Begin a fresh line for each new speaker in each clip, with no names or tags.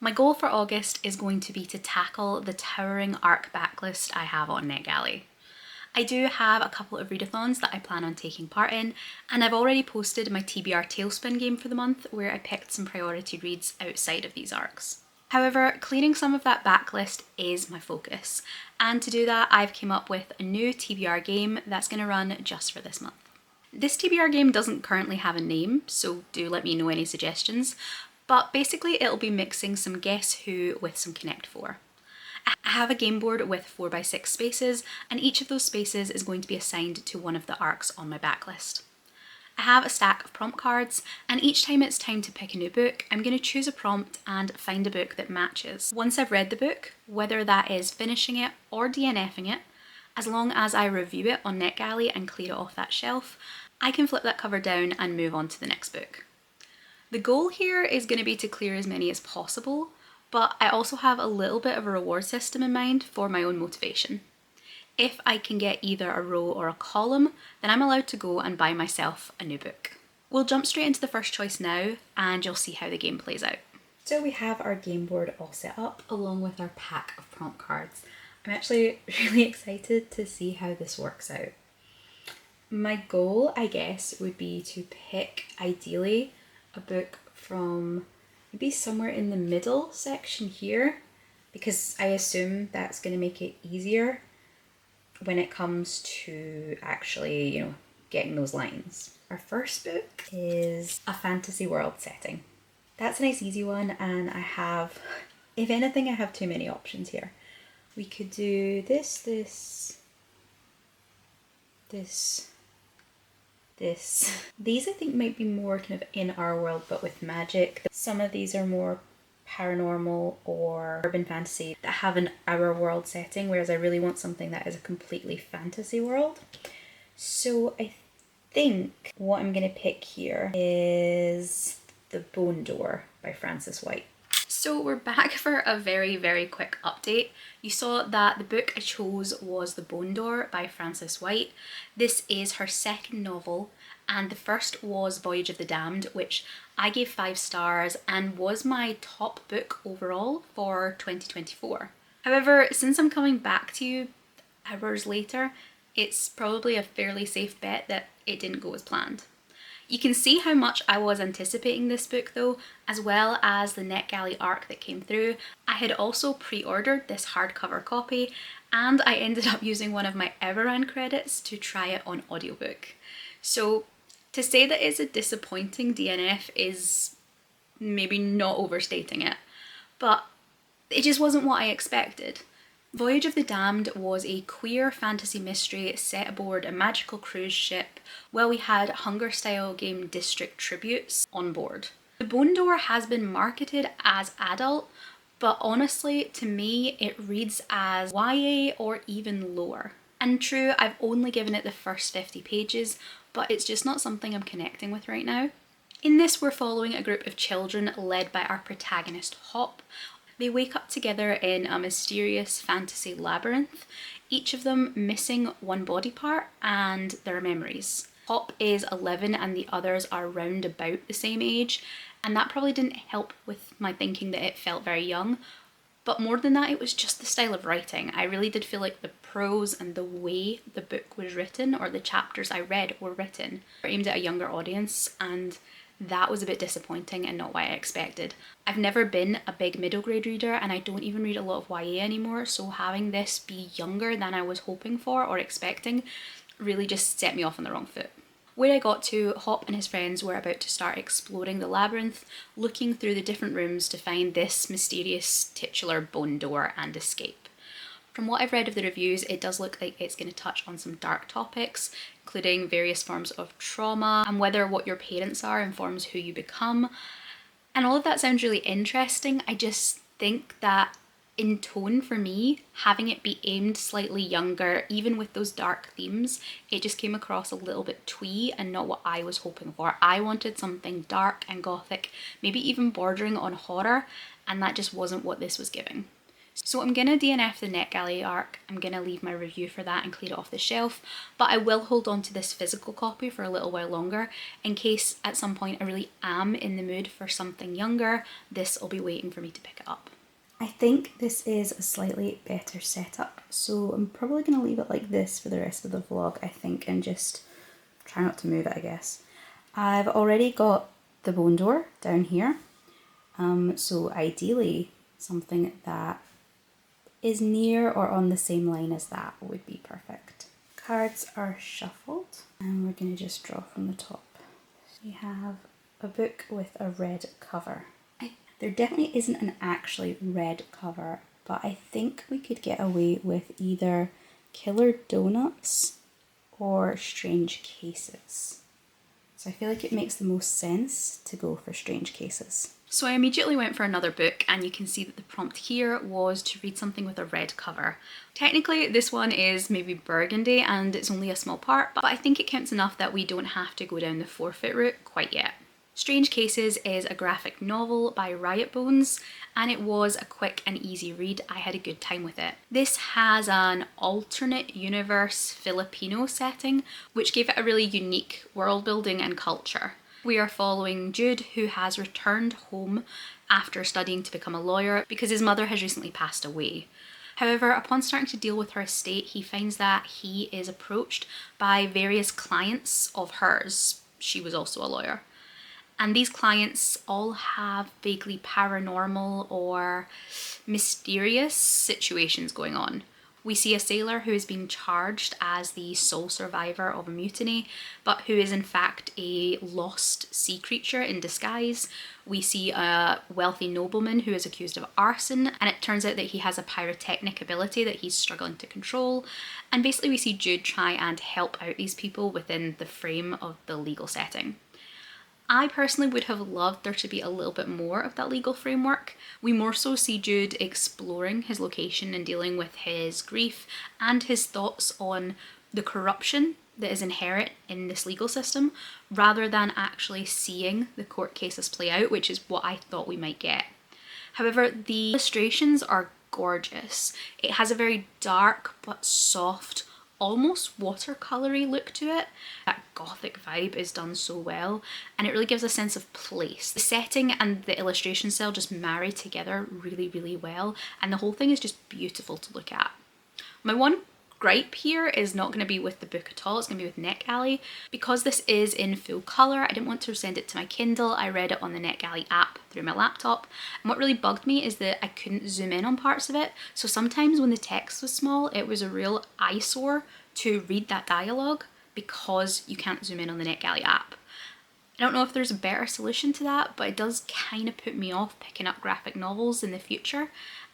My goal for August is going to be to tackle the towering ARC backlist I have on NetGalley. I do have a couple of readathons that I plan on taking part in, and I've already posted my TBR Tailspin game for the month where I picked some priority reads outside of these arcs. However, clearing some of that backlist is my focus, and to do that I've come up with a new TBR game that's going to run just for this month. This TBR game doesn't currently have a name, so do let me know any suggestions, but basically it'll be mixing some Guess Who with some Connect 4. I have a game board with 4x6 spaces, and each of those spaces is going to be assigned to one of the arcs on my backlist. I have a stack of prompt cards, and each time it's time to pick a new book, I'm going to choose a prompt and find a book that matches. Once I've read the book, whether that is finishing it or DNFing it, as long as I review it on NetGalley and clear it off that shelf, I can flip that cover down and move on to the next book. The goal here is going to be to clear as many as possible, but I also have a little bit of a reward system in mind for my own motivation. If I can get either a row or a column, then I'm allowed to go and buy myself a new book. We'll jump straight into the first choice now, and you'll see how the game plays out. So we have our game board all set up along with our pack of prompt cards. I'm actually really excited to see how this works out. My goal, I guess, would be to pick, ideally, a book from maybe somewhere in the middle section here, because I assume that's going to make it easier when it comes to actually, getting those lines. Our first book is a fantasy world setting. That's a nice easy one, and I have, if anything, I have too many options here. We could do this. These I think might be more kind of in our world but with magic. Some of these are more paranormal or urban fantasy that have an our world setting, whereas I really want something that is a completely fantasy world. So I think what I'm going to pick here is The Bone Door by Frances White. So we're back for a very, very quick update. You saw that the book I chose was The Bone Door by Frances White. This is her second novel, and the first was Voyage of the Damned, which I gave 5 stars and was my top book overall for 2024. However, since I'm coming back to you hours later, it's probably a fairly safe bet that it didn't go as planned. You can see how much I was anticipating this book though, as well as the NetGalley arc that came through. I had also pre-ordered this hardcover copy, and I ended up using one of my Everrun credits to try it on audiobook. So to say that it's a disappointing DNF is maybe not overstating it, but it just wasn't what I expected. Voyage of the Damned was a queer fantasy mystery set aboard a magical cruise ship while we had Hunger-style game district tributes on board. The Bone Door has been marketed as adult, but honestly, to me, it reads as YA or even lower. And true, I've only given it the first 50 pages, but it's just not something I'm connecting with right now. In this, we're following a group of children led by our protagonist, Hop. They wake up together in a mysterious fantasy labyrinth, each of them missing one body part and their memories. Hop is 11 and the others are round about the same age, and that probably didn't help with my thinking that it felt very young. But more than that, it was just the style of writing. I really did feel like the prose and the way the book was written, or the chapters I read were written, were aimed at a younger audience, and that was a bit disappointing and not what I expected. I've never been a big middle grade reader, and I don't even read a lot of YA anymore, so having this be younger than I was hoping for or expecting really just set me off on the wrong foot. Where I got to, Hop and his friends were about to start exploring the labyrinth, looking through the different rooms to find this mysterious titular bone door and escape. From what I've read of the reviews, it does look like it's going to touch on some dark topics, including various forms of trauma and whether what your parents are informs who you become. And all of that sounds really interesting. I just think that in tone for me, having it be aimed slightly younger, even with those dark themes, it just came across a little bit twee and not what I was hoping for. I wanted something dark and gothic, maybe even bordering on horror, and that just wasn't what this was giving. So I'm gonna DNF the NetGalley arc. I'm gonna leave my review for that and clear it off the shelf, but I will hold on to this physical copy for a little while longer in case at some point I really am in the mood for something younger. This will be waiting for me to pick it up. I think this is a slightly better setup, so I'm probably going to leave it like this for the rest of the vlog, I think, and just try not to move it, I guess. I've already got the bone door down here, so ideally something that is near or on the same line as that would be perfect. Cards are shuffled, and we're going to just draw from the top. We have a book with a red cover. There definitely isn't an actually red cover, but I think we could get away with either Killer Donuts or Strange Cases. So I feel like it makes the most sense to go for Strange Cases. So I immediately went for another book, and you can see that the prompt here was to read something with a red cover. Technically this one is maybe burgundy and it's only a small part, but I think it counts enough that we don't have to go down the forfeit route quite yet. Strange Cases is a graphic novel by Riot Bones, and it was a quick and easy read. I had a good time with it. This has an alternate universe Filipino setting, which gave it a really unique world building and culture. We are following Jude, who has returned home after studying to become a lawyer because his mother has recently passed away. However, upon starting to deal with her estate, he finds that he is approached by various clients of hers. She was also a lawyer. And these clients all have vaguely paranormal or mysterious situations going on. We see a sailor who is being charged as the sole survivor of a mutiny, but who is in fact a lost sea creature in disguise. We see a wealthy nobleman who is accused of arson, and it turns out that he has a pyrotechnic ability that he's struggling to control. And basically we see Jude try and help out these people within the frame of the legal setting. I personally would have loved there to be a little bit more of that legal framework. We more so see Jude exploring his location and dealing with his grief and his thoughts on the corruption that is inherent in this legal system, rather than actually seeing the court cases play out, which is what I thought we might get. However, the illustrations are gorgeous. It has a very dark but soft, almost watercolory look to it. That gothic vibe is done so well, and it really gives a sense of place. The setting and the illustration style just marry together really, really well, and the whole thing is just beautiful to look at. My one gripe here is not going to be with the book at all, it's going to be with NetGalley. Because this is in full colour, I didn't want to send it to my Kindle. I read it on the NetGalley app through my laptop, and what really bugged me is that I couldn't zoom in on parts of it, so sometimes when the text was small it was a real eyesore to read that dialogue because you can't zoom in on the NetGalley app. I don't know if there's a better solution to that, but it does kind of put me off picking up graphic novels in the future.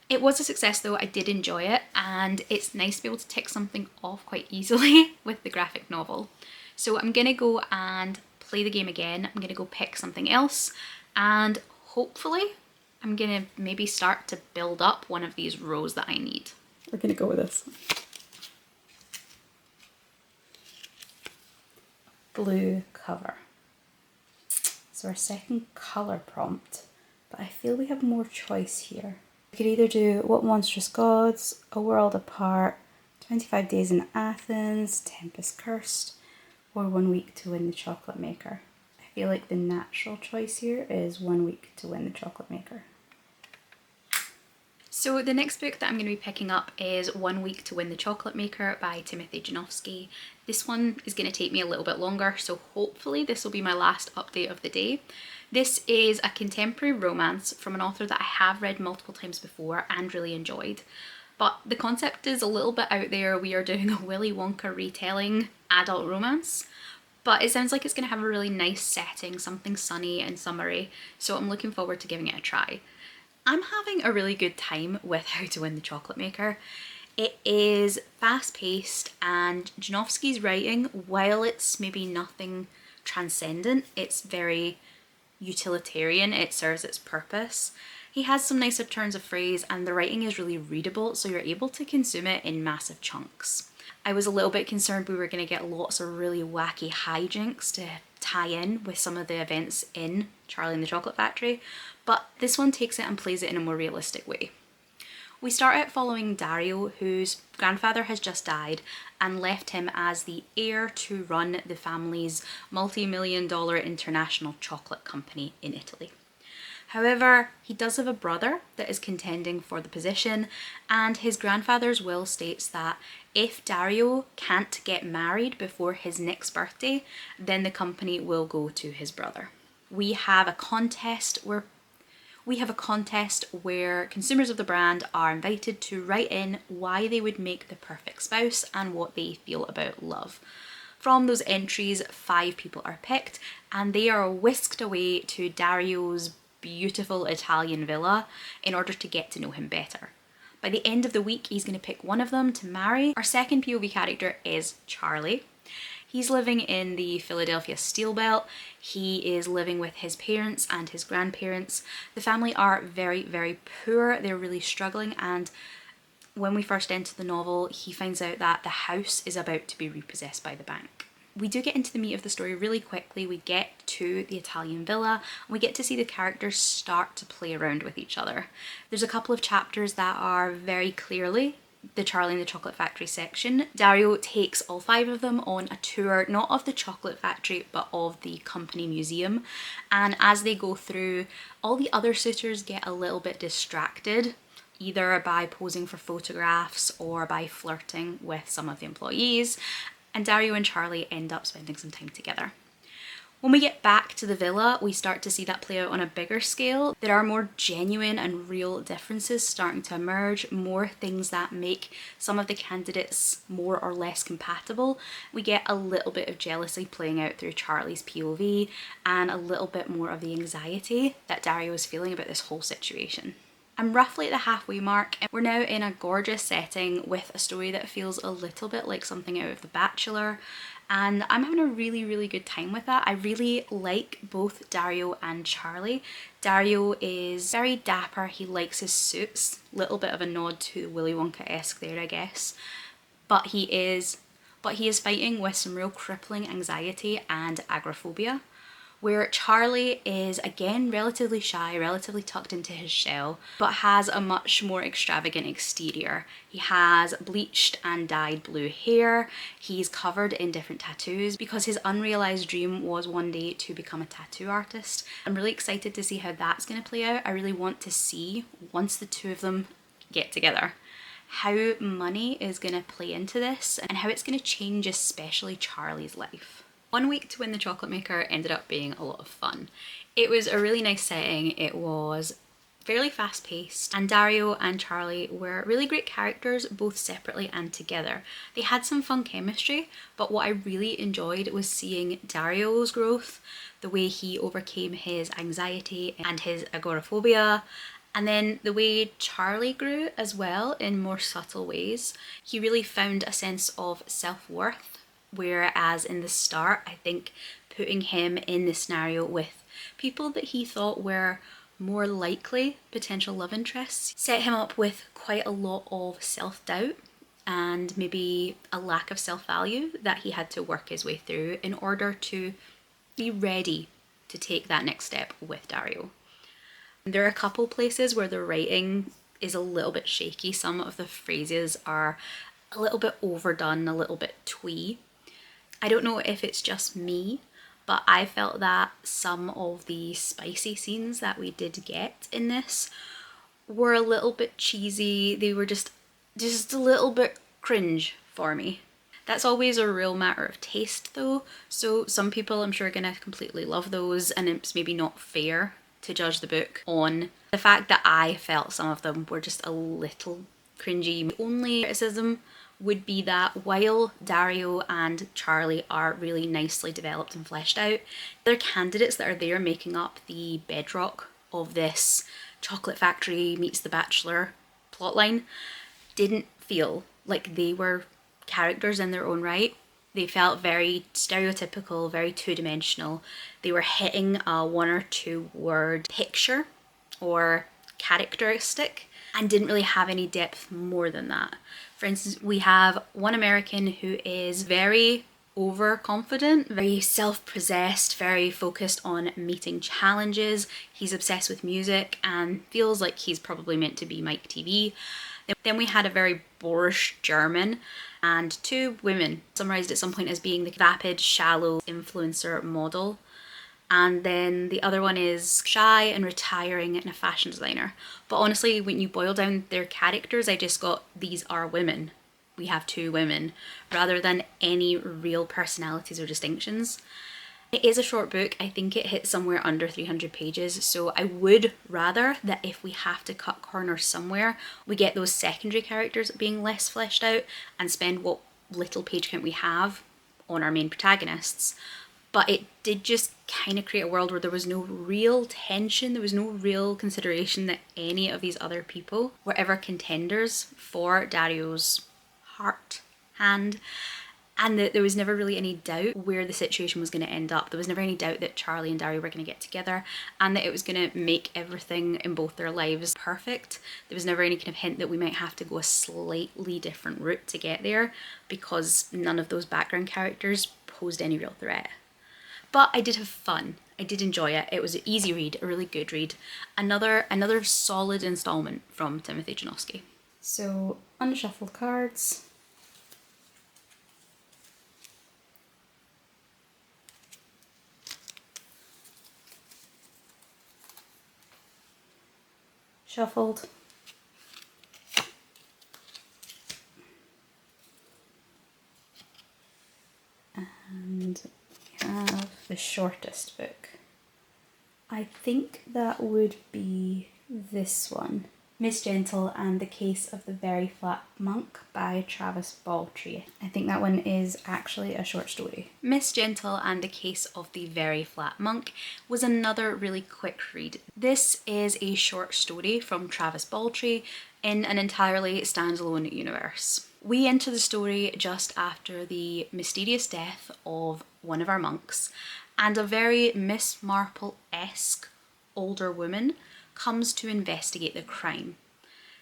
It was a success though, I did enjoy it, and it's nice to be able to tick something off quite easily with the graphic novel. So I'm gonna go and play the game again. I'm gonna go pick something else, and hopefully I'm gonna maybe start to build up one of these rows that I need. We're gonna go with this. Blue cover. So our second colour prompt, but I feel we have more choice here. We could either do What Monstrous Gods, A World Apart, 25 Days in Athens, Tempest Cursed, or 1 Week to Win the Chocolate Maker. I feel like the natural choice here is 1 Week to Win the Chocolate Maker. So the next book that I'm going to be picking up is 1 Week to Win the Chocolate Maker by Timothy Janowski. This one is going to take me a little bit longer, so hopefully this will be my last update of the day. This is a contemporary romance from an author that I have read multiple times before and really enjoyed. But the concept is a little bit out there. We are doing a Willy Wonka retelling adult romance, but it sounds like it's going to have a really nice setting, something sunny and summery, so I'm looking forward to giving it a try. I'm having a really good time with How to Win the Chocolate Maker. It is fast-paced, and Janowski's writing, while it's maybe nothing transcendent, it's very utilitarian, it serves its purpose. He has some nicer turns of phrase, and the writing is really readable, so you're able to consume it in massive chunks. I was a little bit concerned we were going to get lots of really wacky hijinks to tie in with some of the events in Charlie and the Chocolate Factory, but this one takes it and plays it in a more realistic way. We start out following Dario, whose grandfather has just died and left him as the heir to run the family's multi-million-dollar international chocolate company in Italy. However, he does have a brother that is contending for the position, and his grandfather's will states that if Dario can't get married before his next birthday, then the company will go to his brother. We have a contest where consumers of the brand are invited to write in why they would make the perfect spouse and what they feel about love. From those entries, 5 people are picked and they are whisked away to Dario's beautiful Italian villa in order to get to know him better. By the end of the week, he's going to pick one of them to marry. Our second POV character is Charlie. He's living in the Philadelphia Steel Belt. He is living with his parents and his grandparents. The family are very, very poor. They're really struggling, and when we first enter the novel, he finds out that the house is about to be repossessed by the bank. We do get into the meat of the story really quickly. We get to the Italian villa and we get to see the characters start to play around with each other. There's a couple of chapters that are very clearly the Charlie and the Chocolate Factory section. Dario takes all 5 of them on a tour, not of the chocolate factory, but of the company museum. And as they go through, all the other suitors get a little bit distracted, either by posing for photographs or by flirting with some of the employees. And Dario and Charlie end up spending some time together. When we get back to the villa, we start to see that play out on a bigger scale. There are more genuine and real differences starting to emerge, more things that make some of the candidates more or less compatible. We get a little bit of jealousy playing out through Charlie's POV and a little bit more of the anxiety that Dario is feeling about this whole situation. I'm roughly at the halfway mark and we're now in a gorgeous setting with a story that feels a little bit like something out of The Bachelor, and I'm having a really, really good time with that. I really like both Dario and Charlie. Dario is very dapper, he likes his suits, little bit of a nod to Willy Wonka-esque there, I guess, but he is fighting with some real crippling anxiety and agoraphobia, where Charlie is again relatively shy, relatively tucked into his shell, but has a much more extravagant exterior. He has bleached and dyed blue hair, he's covered in different tattoos because his unrealised dream was one day to become a tattoo artist. I'm really excited to see how that's going to play out. I really want to see, once the 2 of them get together, how money is going to play into this and how it's going to change especially Charlie's life. 1 week to win the chocolate maker ended up being a lot of fun. It was a really nice setting, it was fairly fast paced, and Dario and Charlie were really great characters both separately and together. They had some fun chemistry, but what I really enjoyed was seeing Dario's growth, the way he overcame his anxiety and his agoraphobia, and then the way Charlie grew as well in more subtle ways. He really found a sense of self-worth. Whereas in the start, I think putting him in the scenario with people that he thought were more likely potential love interests set him up with quite a lot of self-doubt and maybe a lack of self-value that he had to work his way through in order to be ready to take that next step with Dario. There are a couple places where the writing is a little bit shaky. Some of the phrases are a little bit overdone, a little bit twee. I don't know if it's just me, but I felt that some of the spicy scenes that we did get in this were a little bit cheesy. They were just a little bit cringe for me. That's always a real matter of taste though, so some people I'm sure are gonna completely love those, and it's maybe not fair to judge the book on the fact that I felt some of them were just a little cringy. The only criticism would be that while Dario and Charlie are really nicely developed and fleshed out, the other candidates that are there making up the bedrock of this chocolate factory meets The Bachelor plotline didn't feel like they were characters in their own right. They felt very stereotypical, very two-dimensional. They were hitting a 1 or 2 word picture or characteristic and didn't really have any depth more than that. For instance, we have one American who is very overconfident, very self-possessed, very focused on meeting challenges. He's obsessed with music and feels like he's probably meant to be Mike TV. Then we had a very boorish German and two women, summarised at some point as being the vapid, shallow influencer model. And then the other one is shy and retiring and a fashion designer. But honestly, when you boil down their characters, I just got, these are women. We have two women, rather than any real personalities or distinctions. It is a short book. I think it hits somewhere under 300 pages, so I would rather that if we have to cut corners somewhere, we get those secondary characters being less fleshed out and spend what little page count we have on our main protagonists. But it did just kind of create a world where there was no real tension, there was no real consideration that any of these other people were ever contenders for Dario's heart, hand, and that there was never really any doubt where the situation was going to end up. There was never any doubt that Charlie and Dario were going to get together and that it was going to make everything in both their lives perfect. There was never any kind of hint that we might have to go a slightly different route to get there because none of those background characters posed any real threat. But I did have fun. I did enjoy it. It was an easy read, a really good read. Another solid installment from Timothy Janowski. So, unshuffled cards. Shuffled. And we have the shortest book. I think that would be this one. Miss Gentle and the Case of the Very Flat Monk by Travis Baldree. I think that one is actually a short story. Miss Gentle and the Case of the Very Flat Monk was another really quick read. This is a short story from Travis Baldree in an entirely standalone universe. We enter the story just after the mysterious death of one of our monks, and a very Miss Marple-esque older woman comes to investigate the crime.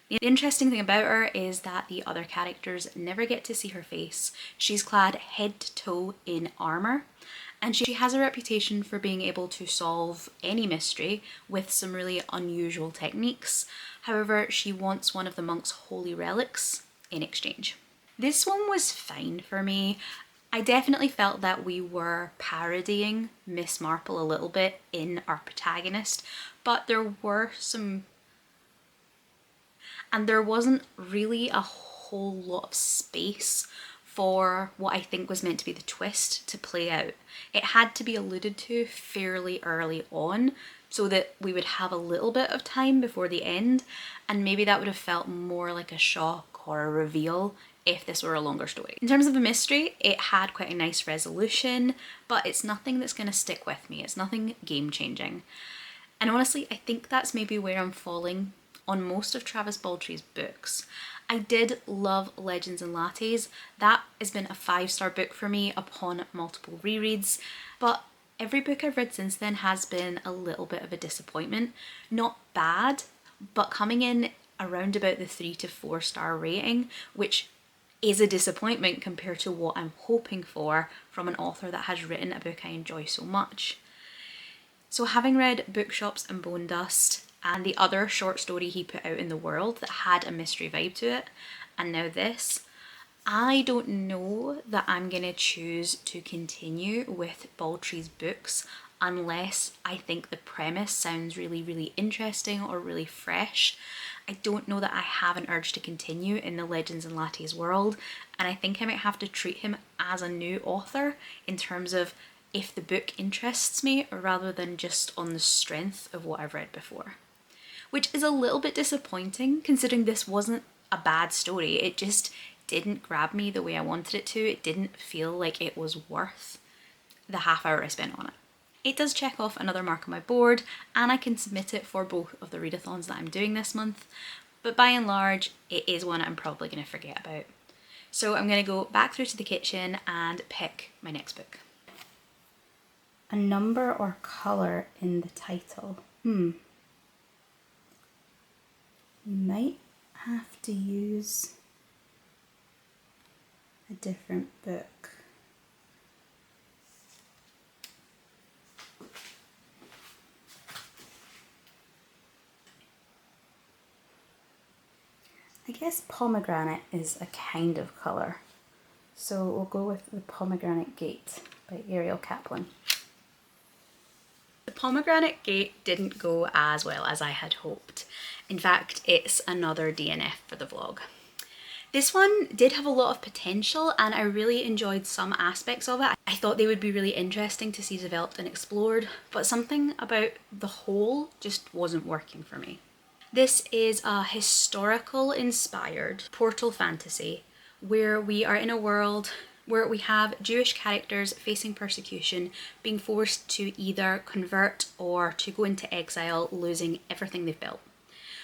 The interesting thing about her is that the other characters never get to see her face. She's clad head to toe in armour, and she has a reputation for being able to solve any mystery with some really unusual techniques. However, she wants one of the monk's holy relics in exchange. This one was fine for me. I definitely felt that we were parodying Miss Marple a little bit in our protagonist, but there were some... and there wasn't really a whole lot of space for what I think was meant to be the twist to play out. It had to be alluded to fairly early on so that we would have a little bit of time before the end, and maybe that would have felt more like a shock or a reveal if this were a longer story. In terms of the mystery, it had quite a nice resolution, but it's nothing that's going to stick with me. It's nothing game-changing. And honestly, I think that's maybe where I'm falling on most of Travis Baldree's books. I did love Legends and Lattes. That has been a 5-star book for me upon multiple rereads, but every book I've read since then has been a little bit of a disappointment. Not bad, but coming in around about the 3 to 4 star rating, which is a disappointment compared to what I'm hoping for from an author that has written a book I enjoy so much. So having read Bookshops and Bone Dust and the other short story he put out in the world that had a mystery vibe to it, and now this, I don't know that I'm going to choose to continue with Baldree's books unless I think the premise sounds really, really interesting or really fresh. I don't know that I have an urge to continue in the Legends and Lattes world, and I think I might have to treat him as a new author in terms of if the book interests me rather than just on the strength of what I've read before. Which is a little bit disappointing considering this wasn't a bad story, it just didn't grab me the way I wanted it to. It didn't feel like it was worth the half hour I spent on it. It does check off another mark on my board, and I can submit it for both of the readathons that I'm doing this month, but by and large it is one I'm probably going to forget about. So I'm going to go back through to the kitchen and pick my next book. A number or colour in the title. You might have to use a different book. I guess pomegranate is a kind of colour. So we'll go with the Pomegranate Gate by Ariel Kaplan. The Pomegranate Gate didn't go as well as I had hoped. In fact, it's another DNF for the vlog. This one did have a lot of potential and I really enjoyed some aspects of it. I thought they would be really interesting to see developed and explored, but something about the whole just wasn't working for me. This is a historical inspired portal fantasy where we are in a world where we have Jewish characters facing persecution, being forced to either convert or to go into exile, losing everything they've built.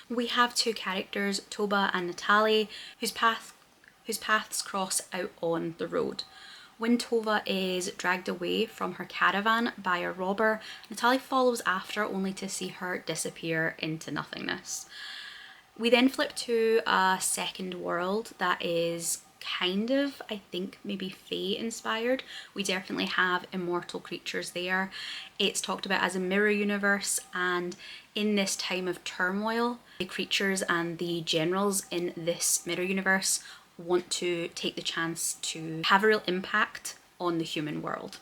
We have two characters, Toba and Natalie, whose paths cross out on the road. When Tova is dragged away from her caravan by a robber, Natalie follows after only to see her disappear into nothingness. We then flip to a second world that is kind of, I think, maybe Fae inspired. We definitely have immortal creatures there. It's talked about as a mirror universe, and in this time of turmoil, the creatures and the generals in this mirror universe want to take the chance to have a real impact on the human world.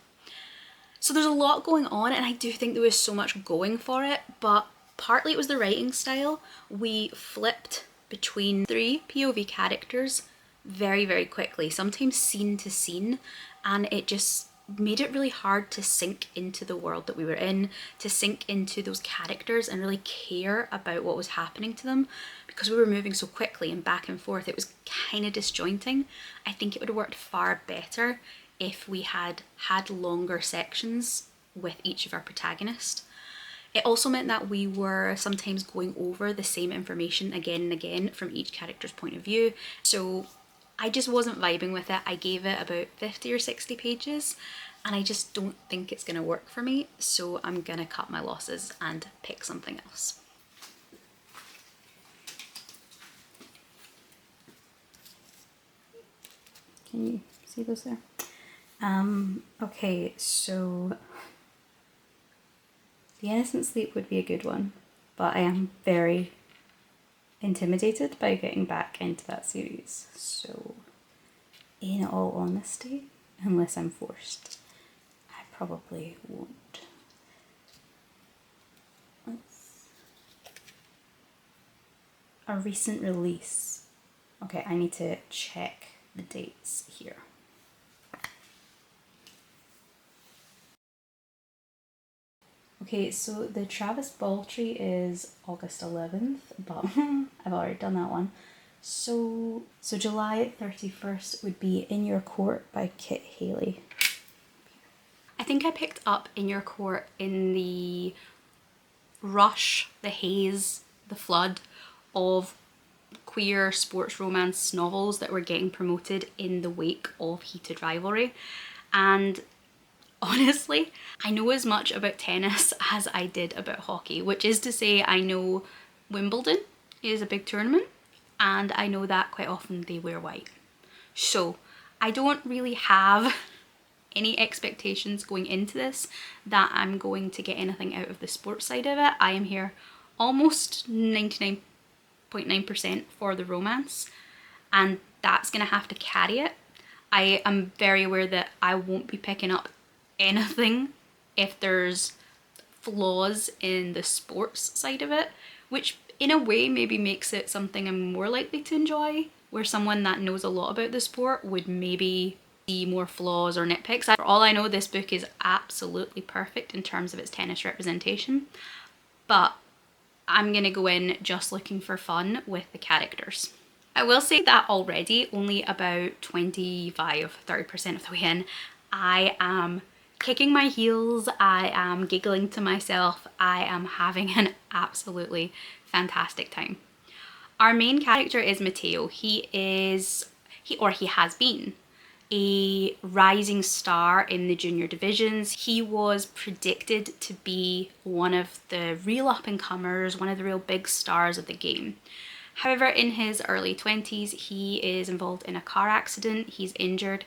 So there's a lot going on and I do think there was so much going for it, but partly it was the writing style. We flipped between 3 POV characters very, very quickly, sometimes scene to scene, and it just made it really hard to sink into the world that we were in, to sink into those characters and really care about what was happening to them, because we were moving so quickly and back and forth. It was kind of disjointing. I think it would have worked far better if we had longer sections with each of our protagonists. It also meant that we were sometimes going over the same information again and again from each character's point of view, so I just wasn't vibing with it. I gave it about 50 or 60 pages and I just don't think it's going to work for me, so I'm going to cut my losses and pick something else. Can you see those there? Okay, so The Innocent Sleep would be a good one, but I am very intimidated by getting back into that series, so in all honesty, unless I'm forced, I probably won't. A recent release. Okay, I need to check the dates here. Okay, so the Travis Baldry is August 11th, but I've already done that one. So July 31st would be In Your Court by Kit Haley. I think I picked up In Your Court in the rush, the haze, the flood of queer sports romance novels that were getting promoted in the wake of heated rivalry. And honestly, I know as much about tennis as I did about hockey, which is to say I know Wimbledon is a big tournament and I know that quite often they wear white. So I don't really have any expectations going into this that I'm going to get anything out of the sports side of it. I am here almost 99.9% for the romance, and that's gonna have to carry it. I am very aware that I won't be picking up anything if there's flaws in the sports side of it, which in a way maybe makes it something I'm more likely to enjoy, where someone that knows a lot about the sport would maybe see more flaws or nitpicks. For all I know, this book is absolutely perfect in terms of its tennis representation, but I'm gonna go in just looking for fun with the characters. I will say that already, only about 25-30% of the way in, I am kicking my heels, I am giggling to myself, I am having an absolutely fantastic time. Our main character is Matteo. He has been a rising star in the junior divisions. He was predicted to be one of the real up-and-comers, one of the real big stars of the game. However, in his early 20s, he is involved in a car accident, he's injured,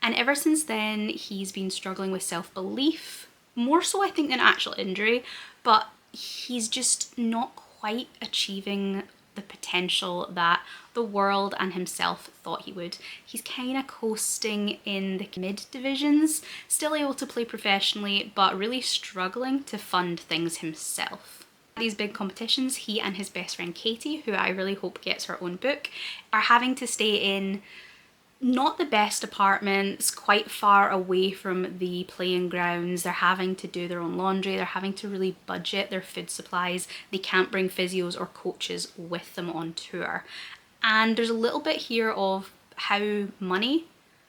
and ever since then he's been struggling with self-belief, more so I think than actual injury, but he's just not quite achieving the potential that the world and himself thought he would. He's kind of coasting in the mid divisions, still able to play professionally, but really struggling to fund things himself. These big competitions, he and his best friend Katie, who I really hope gets her own book, are having to stay in not the best apartments, quite far away from the playing grounds. They're having to do their own laundry, they're having to really budget their food supplies. They can't bring physios or coaches with them on tour. And there's a little bit here of how money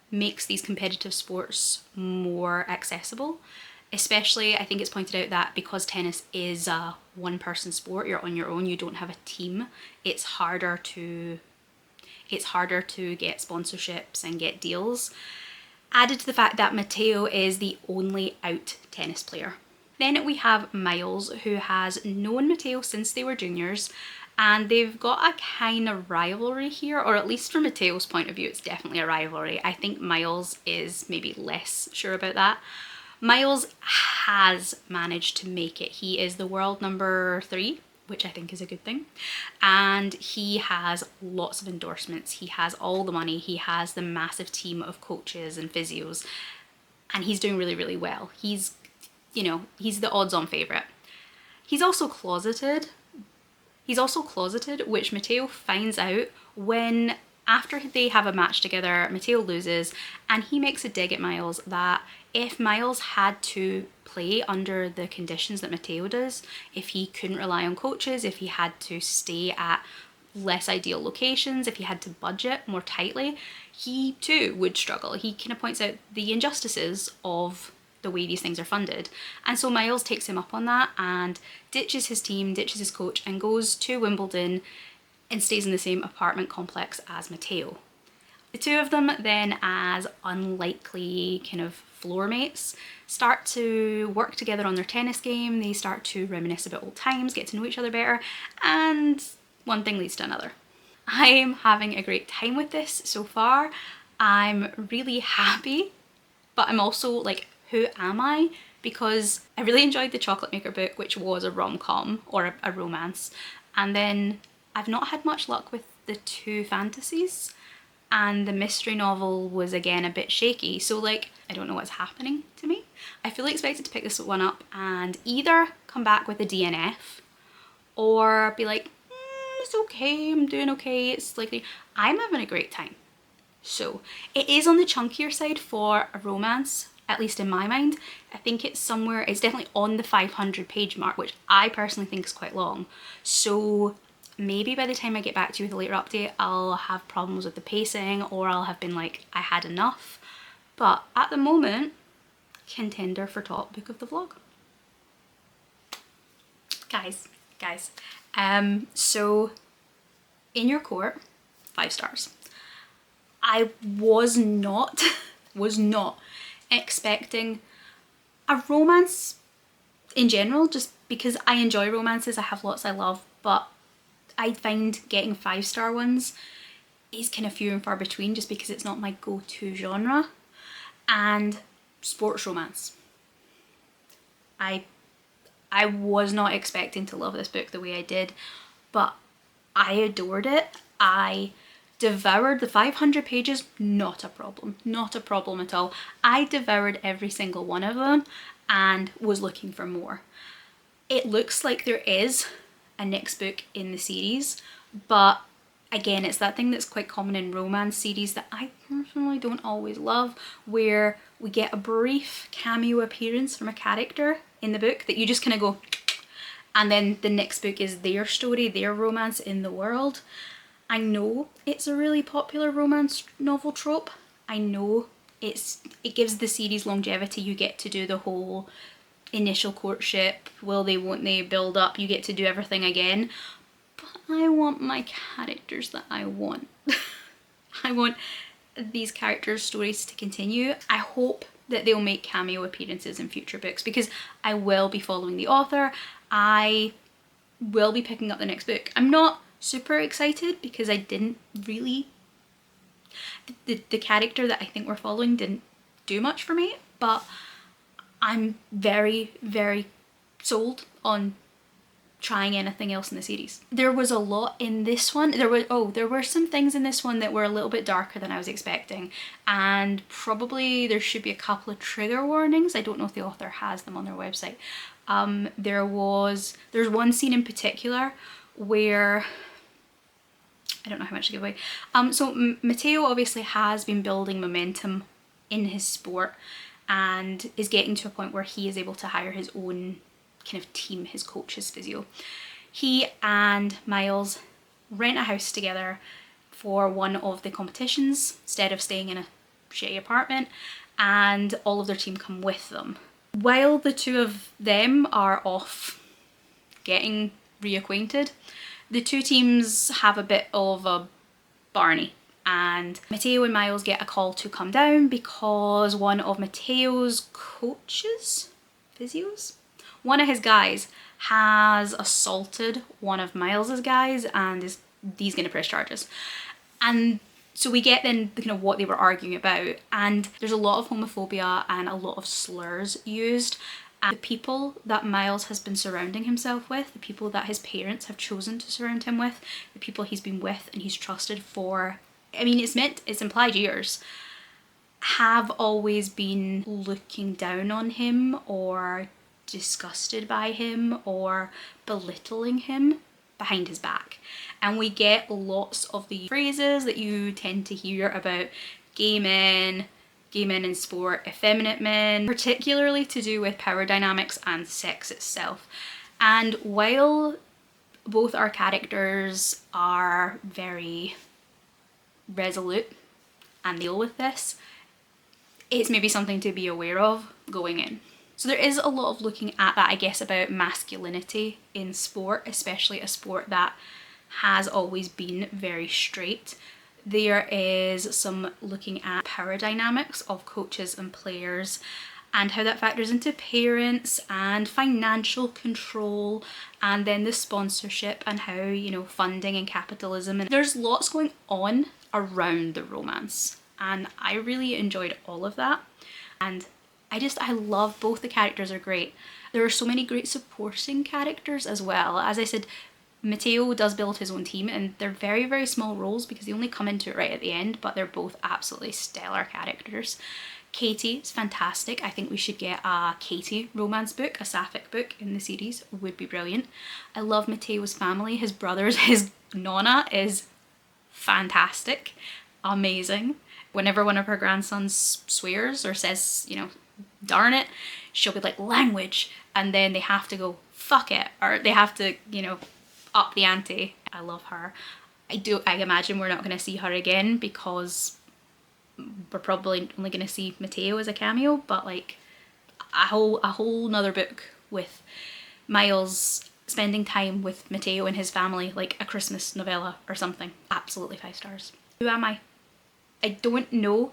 makes these competitive sports more accessible. Especially, I think it's pointed out that because tennis is a one-person sport, you're on your own, you don't have a team, it's harder to get sponsorships and get deals. Added to the fact that Matteo is the only out tennis player. Then we have Miles, who has known Matteo since they were juniors, and they've got a kind of rivalry here, or at least from Matteo's point of view, it's definitely a rivalry. I think Miles is maybe less sure about that. Miles has managed to make it. He is the world number 3, which I think is a good thing. And he has lots of endorsements. He has all the money. He has the massive team of coaches and physios. And he's doing really, really well. He's, you know, he's the odds-on favourite. He's also closeted. Which Matteo finds out when, after they have a match together, Matteo loses, and he makes a dig at Miles that if Miles had to play under the conditions that Matteo does, if he couldn't rely on coaches, if he had to stay at less ideal locations, if he had to budget more tightly, he too would struggle. He kind of points out the injustices of the way these things are funded. And so Miles takes him up on that and ditches his team, ditches his coach, and goes to Wimbledon and stays in the same apartment complex as Matteo. The two of them then, as unlikely kind of floor mates, start to work together on their tennis game. They start to reminisce about old times, get to know each other better, and one thing leads to another. I'm having a great time with this so far. I'm really happy, but I'm also like, who am I? Because I really enjoyed the Chocolate Maker book, which was a rom-com or a romance, and then I've not had much luck with the 2 fantasies, and the mystery novel was again a bit shaky. So like, I don't know what's happening to me. I fully expected to pick this one up and either come back with a DNF or be like, it's okay, I'm doing okay, it's like, I'm having a great time. So it is on the chunkier side for a romance, at least in my mind. I think it's somewhere, it's definitely on the 500 page mark, which I personally think is quite long. So maybe by the time I get back to you with a later update, I'll have problems with the pacing, or I'll have been like, I had enough. But at the moment, contender for top book of the vlog. Guys, so In Your Court, 5 stars. I was not expecting a romance in general, just because I enjoy romances, I have lots I love, but I find getting 5-star ones is kind of few and far between just because it's not my go-to genre. And sports romance. I was not expecting to love this book the way I did, but I adored it. I devoured the 500 pages, not a problem at all. I devoured every single one of them and was looking for more. It looks like there is a next book in the series, but again, it's that thing that's quite common in romance series that I personally don't always love, where we get a brief cameo appearance from a character in the book that you just kind of go, and then the next book is their story, their romance in the world. I know it's a really popular romance novel trope. I know it gives the series longevity. You get to do the whole initial courtship, will they, won't they, build up, you get to do everything again. I want my characters that I want. I want these characters' stories to continue. I hope that they'll make cameo appearances in future books, because I will be following the author. I will be picking up the next book. I'm not super excited because I didn't really... The character that I think we're following didn't do much for me, but I'm very, very sold on trying anything else in the series. There was a lot in this one. There were some things in this one that were a little bit darker than I was expecting, and probably there should be a couple of trigger warnings. I don't know if the author has them on their website. There's one scene in particular where I don't know how much to give away. So Matteo obviously has been building momentum in his sport and is getting to a point where he is able to hire his own kind of team, his coach, his physio. He and Miles rent a house together for one of the competitions instead of staying in a shitty apartment, and all of their team come with them. While the two of them are off getting reacquainted, the two teams have a bit of a Barney, and Matteo and Miles get a call to come down because one of Matteo's coaches, physios? One of his guys has assaulted one of Miles's guys and he's going to press charges. And so we get then kind of what they were arguing about, and there's a lot of homophobia and a lot of slurs used. And the people that Miles has been surrounding himself with, the people that his parents have chosen to surround him with, the people he's been with and he's trusted for, I mean, it's implied years, have always been looking down on him or disgusted by him or belittling him behind his back. And we get lots of the phrases that you tend to hear about gay men in sport, effeminate men, particularly to do with power dynamics and sex itself. And while both our characters are very resolute and deal with this, it's maybe something to be aware of going in. So there is a lot of looking at that, I guess, about masculinity in sport, especially a sport that has always been very straight. There is some looking at power dynamics of coaches and players and how that factors into parents and financial control, and then the sponsorship and how, you know, funding and capitalism. And there's lots going on around the romance, and I really enjoyed all of that. And I love both the characters are great. There are so many great supporting characters as well. As I said, Matteo does build his own team, and they're very, very small roles because they only come into it right at the end, but they're both absolutely stellar characters. Katie is fantastic. I think we should get a Katie romance book, a sapphic book in the series, would be brilliant. I love Matteo's family. His brothers, his nonna is fantastic, amazing. Whenever one of her grandsons swears or says, you know, darn it, she'll be like, language, and then they have to go fuck it, or they have to, you know, up the ante. I love her. I imagine we're not going to see her again because we're probably only going to see Matteo as a cameo, but like a whole nother book with Miles spending time with Matteo and his family, like a Christmas novella or something. Absolutely 5 stars. Who am I? I don't know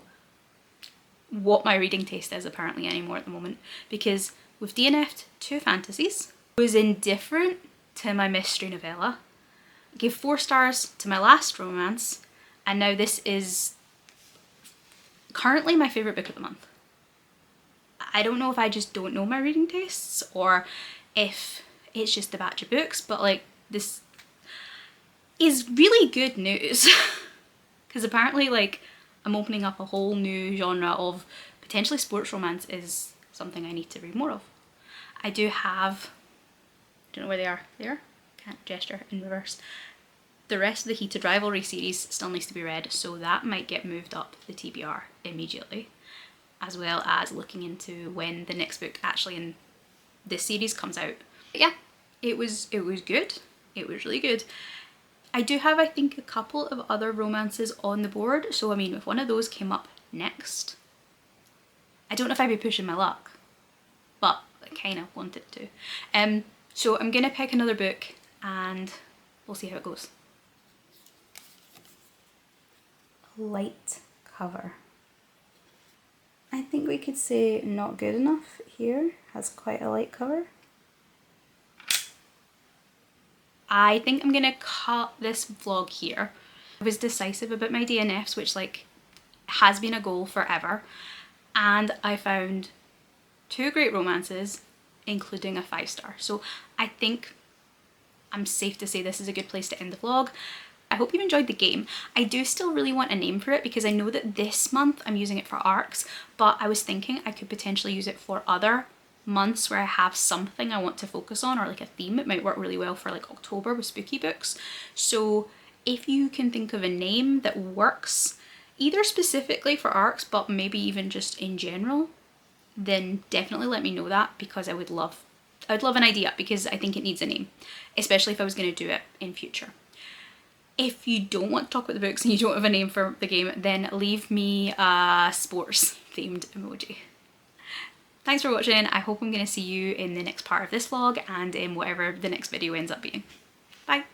what my reading taste is apparently anymore at the moment, because we've DNF'd 2 fantasies, was indifferent to my mystery novella, gave 4 stars to my last romance, and now this is currently my favourite book of the month. I don't know if I just don't know my reading tastes or if it's just a batch of books, but like, this is really good news because apparently like I'm opening up a whole new genre of potentially sports romance is something I need to read more of. I do have, I don't know where they are, there, can't gesture in reverse. The rest of the Heated Rivalry series still needs to be read, so that might get moved up the TBR immediately, as well as looking into when the next book actually in this series comes out. But yeah, it was good. It was really good. I do have, I think, a couple of other romances on the board, so I mean, if one of those came up next, I don't know if I'd be pushing my luck, but I kind of wanted to. So I'm gonna pick another book and we'll see how it goes. Light cover. I think we could say Not Good Enough here has quite a light cover. I think I'm gonna cut this vlog here. I was decisive about my DNFs, which like has been a goal forever, and I found 2 great romances, including a 5 star. So I think I'm safe to say this is a good place to end the vlog. I hope you enjoyed the game. I do still really want a name for it because I know that this month I'm using it for arcs, but I was thinking I could potentially use it for other months where I have something I want to focus on, or like a theme. It might work really well for like October with spooky books. So if you can think of a name that works either specifically for arcs but maybe even just in general, then definitely let me know that, because I'd love an idea, because I think it needs a name, especially if I was going to do it in future. If you don't want to talk about the books and you don't have a name for the game, then leave me a sports themed emoji. Thanks for watching. I hope I'm going to see you in the next part of this vlog and in whatever the next video ends up being. Bye!